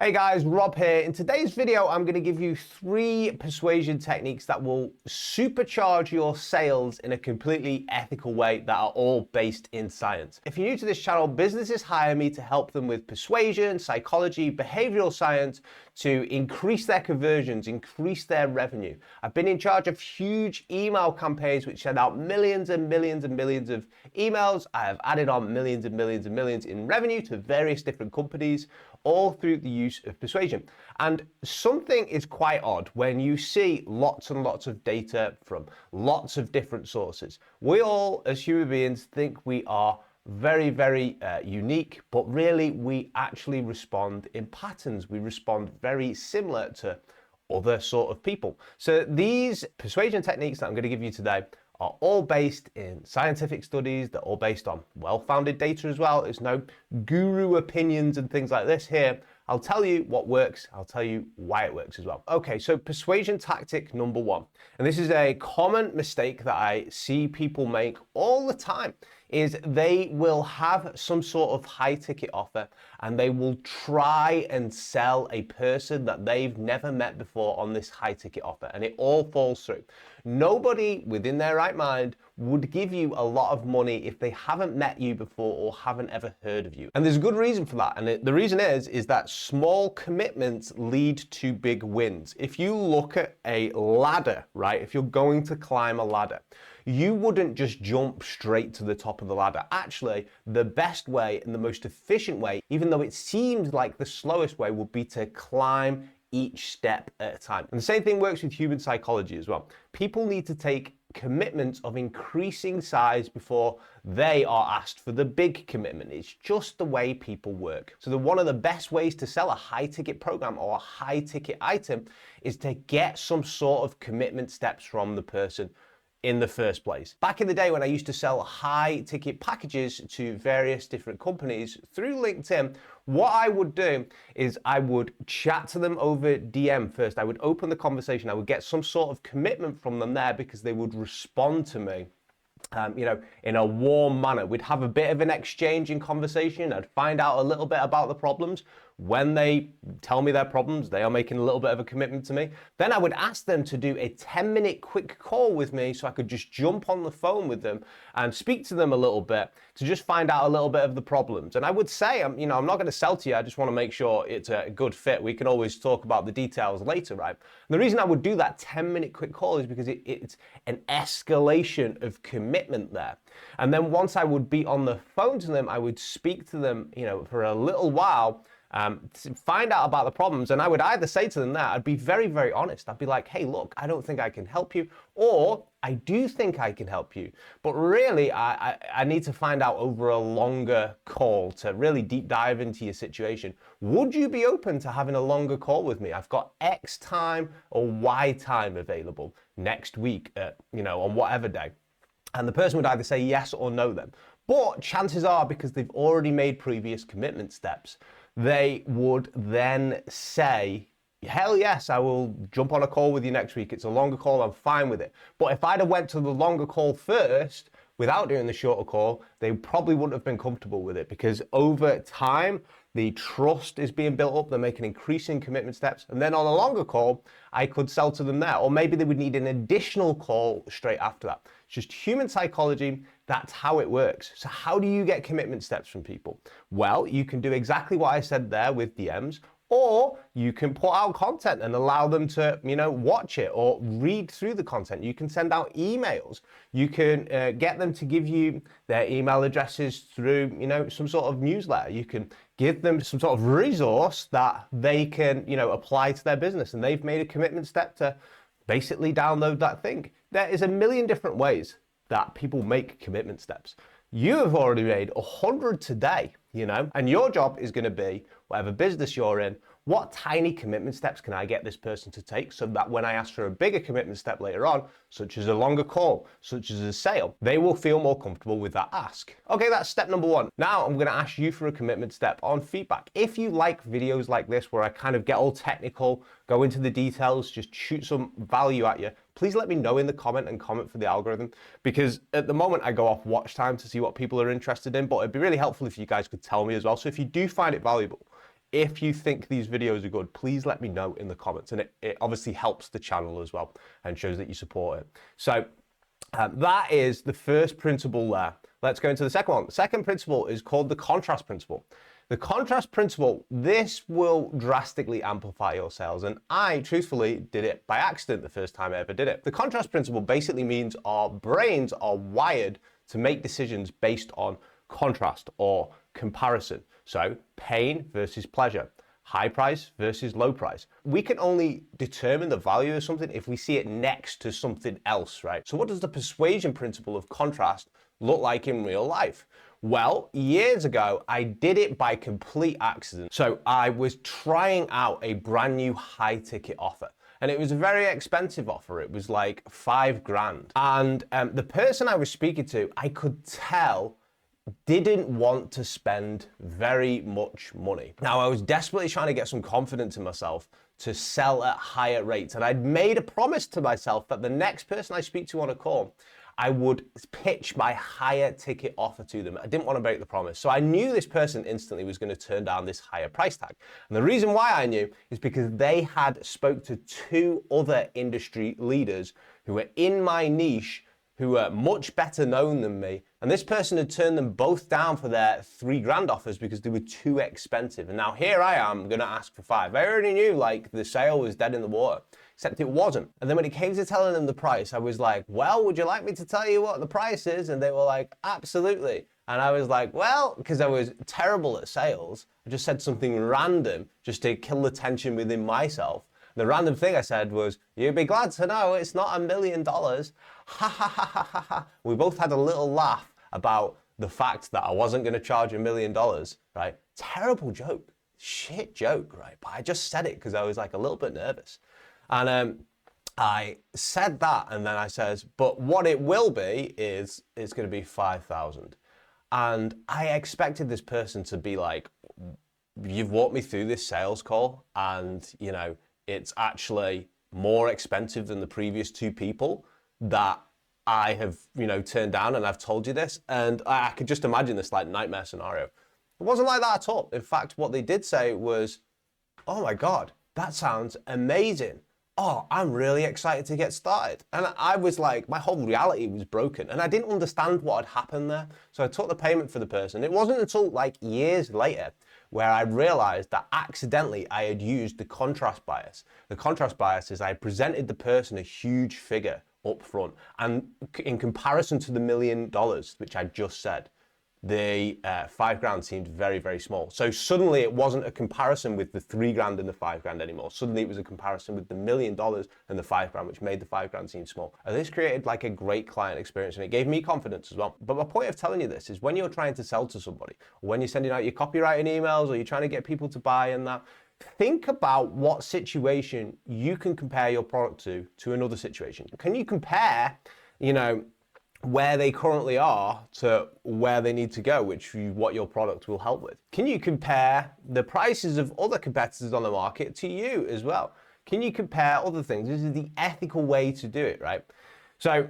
Hey guys, Rob here. In today's video, I'm going to give you 3 persuasion techniques that will supercharge your sales in a completely ethical way that are all based in science. If you're new to this channel, businesses hire me to help them with persuasion, psychology, behavioral science to increase their conversions, increase their revenue. I've been in charge of huge email campaigns which send out millions and millions and millions of emails. I have added on millions and millions and millions in revenue to various different companies, all through the use of persuasion. And something is quite odd when you see lots and lots of data from lots of different sources. We all, as human beings, think we are very unique, but really we actually respond in patterns. We respond very similar to other sort of people. So these persuasion techniques that I'm going to give you today are all based in scientific studies. They're all based on well-founded data as well. There's no guru opinions and things like this here. I'll tell you what works. I'll tell you why it works as well. Okay, so persuasion tactic number 1, and this is a common mistake that I see people make all the time, is they will have some sort of high ticket offer and they will try and sell a person that they've never met before on this high ticket offer, and it all falls through. Nobody within their right mind would give you a lot of money if they haven't met you before or haven't ever heard of you. And there's a good reason for that. And the reason is that small commitments lead to big wins. If you look at a ladder, right? If you're going to climb a ladder, you wouldn't just jump straight to the top of the ladder. Actually, the best way and the most efficient way, even though it seems like the slowest way, would be to climb each step at a time. And the same thing works with human psychology as well. People need to take commitments of increasing size before they are asked for the big commitment. It's just the way people work. So one of the best ways to sell a high ticket program or a high ticket item is to get some sort of commitment steps from the person in the first place. Back in the day when I used to sell high ticket packages to various different companies through LinkedIn, what I would do is I would chat to them over DM first. I would open the conversation. I would get some sort of commitment from them there because they would respond to me in a warm manner. We'd have a bit of an exchange in conversation. I'd find out a little bit about the problems. When they tell me their problems, they are making a little bit of a commitment to me. Then I would ask them to do a 10-minute quick call with me so I could just jump on the phone with them and speak to them a little bit to just find out a little bit of the problems. And I would say, I'm not going to sell to you. I just want to make sure it's a good fit. We can always talk about the details later, right? And the reason I would do that 10-minute quick call is because it's an escalation of commitment there. And then once I would be on the phone to them, I would speak to them, for a little while, to find out about the problems. And I would either say to them that, I'd be very honest. I'd be like, hey, look, I don't think I can help you, or I do think I can help you, but really I need to find out over a longer call to really deep dive into your situation. Would you be open to having a longer call with me? I've got X time or Y time available next week, on whatever day. And the person would either say yes or no then. But chances are, because they've already made previous commitment steps, they would then say, hell yes, I will jump on a call with you next week. It's a longer call, I'm fine with it. But if I'd have went to the longer call first, without doing the shorter call, they probably wouldn't have been comfortable with it, because over time, the trust is being built up. They're making increasing commitment steps. And then on a longer call, I could sell to them there. Or maybe they would need an additional call straight after that. It's just human psychology. That's how it works. So how do you get commitment steps from people? Well, you can do exactly what I said there with DMs, or you can put out content and allow them to, watch it or read through the content. You can send out emails. You can get them to give you their email addresses through, some sort of newsletter. You can give them some sort of resource that they can, apply to their business. And they've made a commitment step to basically download that thing. There is a million different ways that people make commitment steps. You have already made 100 today, and your job is going to be, whatever business you're in, what tiny commitment steps can I get this person to take so that when I ask for a bigger commitment step later on, such as a longer call, such as a sale, they will feel more comfortable with that ask. Okay, that's step number 1. Now I'm going to ask you for a commitment step on feedback. If you like videos like this where I kind of get all technical, go into the details, just shoot some value at you, please let me know in the comment and comment for the algorithm, because at the moment I go off watch time to see what people are interested in, but it'd be really helpful if you guys could tell me as well. So if you do find it valuable, If you think these videos are good, please let me know in the comments. And it obviously helps the channel as well and shows that you support it. So that is the first principle there. Let's go into the second one. The second principle is called the contrast principle. The contrast principle, this will drastically amplify your sales. And I truthfully did it by accident the first time I ever did it. The contrast principle basically means our brains are wired to make decisions based on contrast or comparison. So pain versus pleasure, high price versus low price. We can only determine the value of something if we see it next to something else, right? So what does the persuasion principle of contrast look like in real life? Well, years ago, I did it by complete accident. So I was trying out a brand new high ticket offer. And it was a very expensive offer. It was like $5,000. And the person I was speaking to, I could tell didn't want to spend very much money. Now, I was desperately trying to get some confidence in myself to sell at higher rates. And I'd made a promise to myself that the next person I speak to on a call, I would pitch my higher ticket offer to them. I didn't want to break the promise. So I knew this person instantly was going to turn down this higher price tag. And the reason why I knew is because they had spoke to 2 other industry leaders who were in my niche, who were much better known than me. And this person had turned them both down for their $3,000 offers because they were too expensive. And now here I am gonna ask for 5. I already knew like the sale was dead in the water, except it wasn't. And then when it came to telling them the price, I was like, well, would you like me to tell you what the price is? And they were like, absolutely. And I was like, well, because I was terrible at sales, I just said something random just to kill the tension within myself. The random thing I said was, you'd be glad to know it's not $1 million. Ha ha ha ha ha ha. We both had a little laugh about the fact that I wasn't going to charge $1 million, right? Terrible joke, shit joke, right? But I just said it because I was like a little bit nervous. And I said that, and then I says, but what it will be is it's going to be 5,000. And I expected this person to be like, you've walked me through this sales call, and you know, it's actually more expensive than the previous 2 people that I have, you know, turned down, and I've told you this. And I could just imagine this like nightmare scenario. It wasn't like that at all. In fact, what they did say was, oh my God, that sounds amazing. Oh, I'm really excited to get started. And I was like, my whole reality was broken and I didn't understand what had happened there. So I took the payment for the person. It wasn't until like years later where I realized that accidentally I had used the contrast bias. The contrast bias is I presented the person a huge figure up front, and in comparison to the $1 million, which I just said, the $5,000 seemed very, very small. So suddenly it wasn't a comparison with the $3,000 and the $5,000 anymore. Suddenly it was a comparison with the $1 million and the $5,000, which made the $5,000 seem small. And this created like a great client experience, and it gave me confidence as well. But my point of telling you this is when you're trying to sell to somebody, or when you're sending out your copywriting emails, or you're trying to get people to buy and that, think about what situation you can compare your product to another situation. Can you compare, you know, where they currently are to where they need to go, what your product will help with? Can you compare the prices of other competitors on the market to you as well? Can you compare other things? This is the ethical way to do it, right? So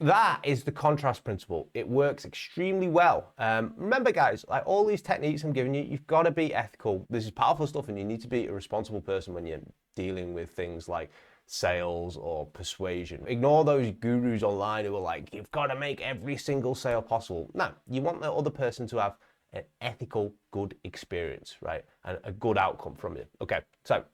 that is the contrast principle. It works extremely well. Remember guys, like all these techniques I'm giving you, you've got to be ethical. This is powerful stuff, and you need to be a responsible person when you're dealing with things like sales or persuasion. Ignore those gurus online who are like, you've got to make every single sale possible. No, you want the other person to have an ethical, good experience, right? And a good outcome from it. Okay, so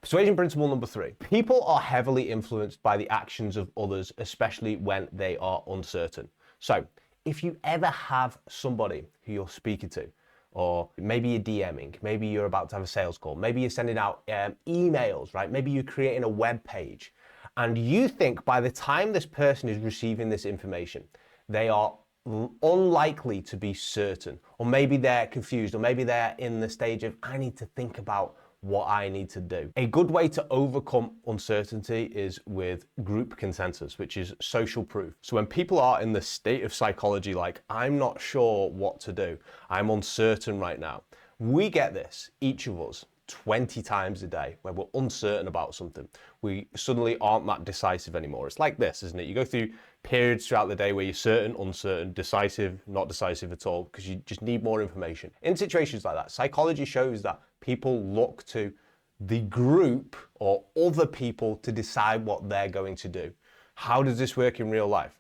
persuasion principle number 3. People are heavily influenced by the actions of others, especially when they are uncertain. So if you ever have somebody who you're speaking to, or maybe you're DMing, maybe you're about to have a sales call, maybe you're sending out emails, right? Maybe you're creating a web page, and you think by the time this person is receiving this information, they are unlikely to be certain, or maybe they're confused, or maybe they're in the stage of, I need to think about what I need to do. A good way to overcome uncertainty is with group consensus, which is social proof. So when people are in the state of psychology, like, I'm not sure what to do, I'm uncertain right now, we get this, each of us, 20 times a day where we're uncertain about something. We suddenly aren't that decisive anymore. It's like this, isn't it? You go through periods throughout the day where you're certain, uncertain, decisive, not decisive at all, because you just need more information. In situations like that, psychology shows that people look to the group or other people to decide what they're going to do. How does this work in real life?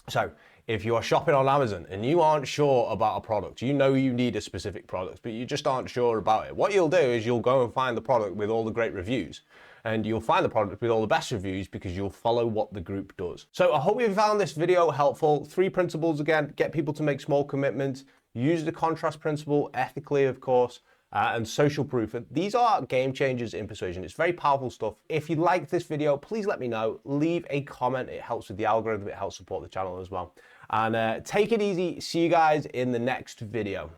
So if you are shopping on Amazon and you aren't sure about a product, you know you need a specific product, but you just aren't sure about it, what you'll do is you'll go and find the product with all the great reviews. And you'll find the product with all the best reviews because you'll follow what the group does. So I hope you found this video helpful. 3 principles again: get people to make small commitments, use the contrast principle ethically, of course, and social proof. These are game changers in persuasion. It's very powerful stuff. If you liked this video, please let me know. Leave a comment. It helps with the algorithm. It helps support the channel as well. And take it easy. See you guys in the next video.